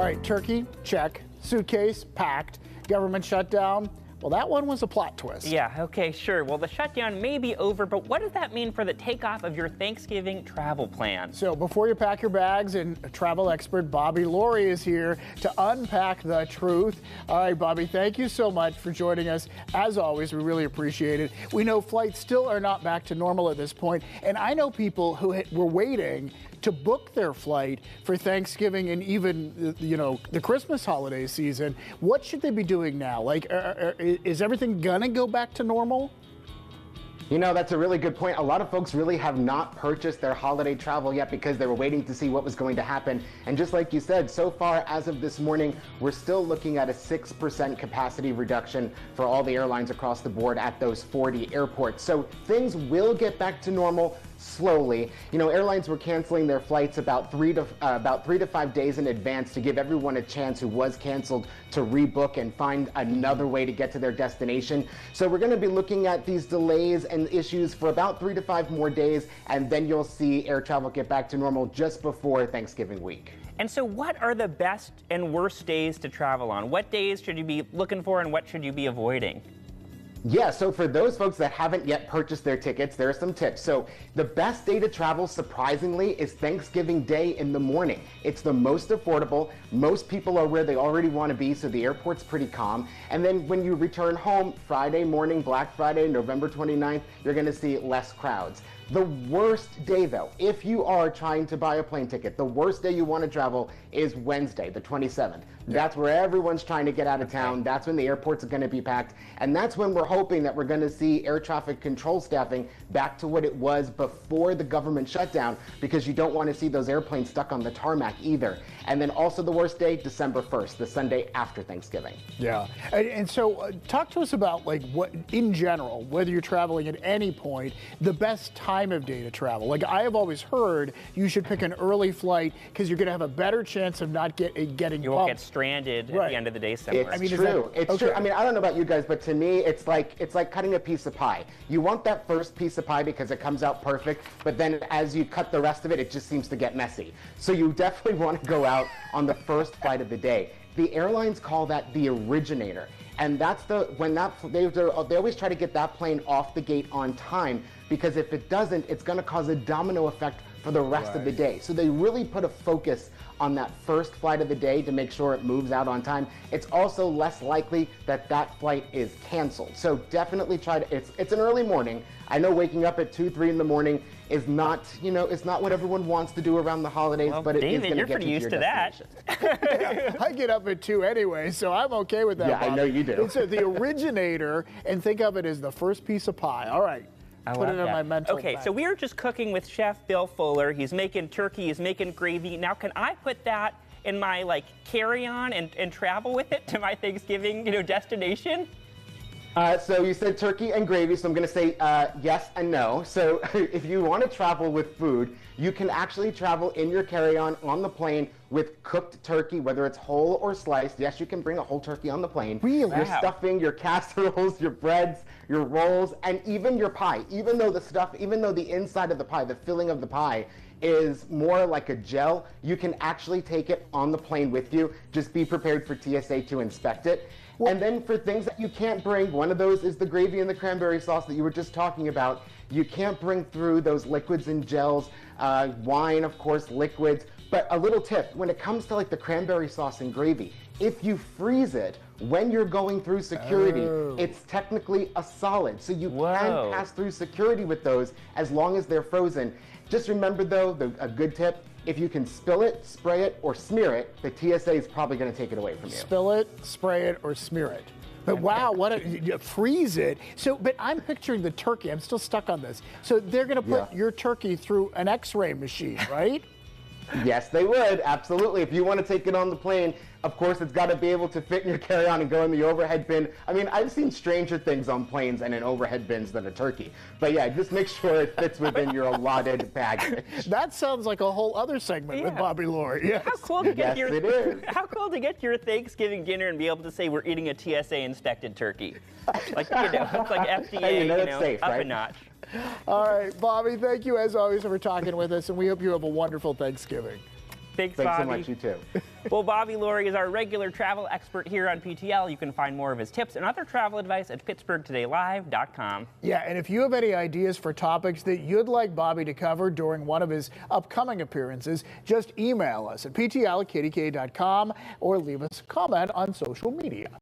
All right, turkey, check. Suitcase, packed. Government shutdown. Well, that one was a plot twist. Yeah, okay, sure. Well, the shutdown may be over, but what does that mean for the takeoff of your Thanksgiving travel plans? So before you pack your bags, and travel expert Bobby Laurie is here to unpack the truth. All right, Bobby, thank you so much for joining us. As always, we really appreciate it. We know flights still are not back to normal at this point, and I know people who were waiting to book their flight for Thanksgiving and even, the Christmas holiday season. What should they be doing now? Like, is everything gonna go back to normal? You know, that's a really good point. A lot of folks really have not purchased their holiday travel yet because they were waiting to see what was going to happen. And just like you said, so far as of this morning, we're still looking at a 6% capacity reduction for all the airlines across the board at those 40 airports. So things will get back to normal slowly. You know, airlines were canceling their flights about 3 to 5 days in advance to give everyone a chance who was canceled to rebook and find another way to get to their destination. So we're going to be looking at these delays and issues for about 3 to 5 more days, and then you'll see air travel get back to normal just before Thanksgiving week. And so what are the best and worst days to travel on? What days should you be looking for and what should you be avoiding? Yeah, so for those folks that haven't yet purchased their tickets, there are some tips. So the best day to travel, surprisingly, is Thanksgiving Day in the morning. It's the most affordable. Most people are where they already want to be, so the airport's pretty calm. And then when you return home, Friday morning, Black Friday, November 29th, you're going to see less crowds. The worst day, though, if you are trying to buy a plane ticket, the worst day you want to travel is Wednesday, the 27th. That's where everyone's trying to get out of town. That's when the airports are going to be packed. And that's when we're hoping that we're going to see air traffic control staffing back to what it was before the government shutdown, because you don't want to see those airplanes stuck on the tarmac either. And then also the worst day, December 1st, the Sunday after Thanksgiving. Yeah. And so talk to us about, like, what, in general, whether you're traveling at any point, the best time of day to travel. Like, I have always heard you should pick an early flight because you're going to have a better chance of not getting You won't get stranded at the end of the day somewhere. It's true. It's true. I mean, I don't know about you guys, but to me, it's like cutting a piece of pie. You want that first piece of pie because it comes out perfect, but then as you cut the rest of it, it just seems to get messy. So you definitely want to go out on the first flight of the day. The airlines call that the originator. And that's they always try to get that plane off the gate on time, because if it doesn't, it's going to cause a domino effect for the rest of the day. So they really put a focus on that first flight of the day to make sure it moves out on time. It's also less likely that that flight is canceled. So definitely try to, it's an early morning. I know waking up at 2, 3 in the morning is not, it's not what everyone wants to do around the holidays, but it is going to get you to your destination. Yeah, I get up at 2 anyway, so I'm okay with that. Yeah, Bob. I know you do. It's the originator, and think of it as the first piece of pie. All right. Put it in my mental Okay, bank. so we are just cooking with Chef Bill Fuller. He's making turkey, he's making gravy. Now, can I put that in my carry-on and travel with it to my Thanksgiving, destination? So you said turkey and gravy, so I'm going to say yes and no. So if you want to travel with food, you can actually travel in your carry-on on the plane with cooked turkey, whether it's whole or sliced. Yes, you can bring a whole turkey on the plane. Really? Your stuffing, your casseroles, your breads, your rolls, and even your pie. Even though the inside of the pie, the filling of the pie, is more like a gel, you can actually take it on the plane with you. Just be prepared for TSA to inspect it. And then for things that you can't bring, one of those is the gravy and the cranberry sauce that you were just talking about. You can't bring through those liquids and gels, wine, of course, liquids. But a little tip, when it comes to the cranberry sauce and gravy, if you freeze it when you're going through security, it's technically a solid. So you can pass through security with those as long as they're frozen. Just remember, though, a good tip, if you can spill it, spray it, or smear it, the TSA is probably going to take it away from you. Spill it, spray it, or smear it. But wow, you freeze it. So, but I'm picturing the turkey. I'm still stuck on this. So they're going to put your turkey through an X-ray machine, right? Yes, they would. Absolutely. If you want to take it on the plane, of course, it's got to be able to fit in your carry-on and go in the overhead bin. I mean, I've seen stranger things on planes and in overhead bins than a turkey. But yeah, just make sure it fits within your allotted baggage. That sounds like a whole other segment with Bobby Laurie. Yes. How cool to get it is. How cool to get your Thanksgiving dinner and be able to say we're eating a TSA inspected turkey. It's like FDA, hey, it's safe, up right? a notch. All right, Bobby, thank you as always for talking with us, and we hope you have a wonderful Thanksgiving. Thanks, Thanks Bobby. so much, you too. Well, Bobby Laurie is our regular travel expert here on PTL. You can find more of his tips and other travel advice at PittsburghTodayLive.com. Yeah, and if you have any ideas for topics that you'd like Bobby to cover during one of his upcoming appearances, just email us at ptl@kdka.com or leave us a comment on social media.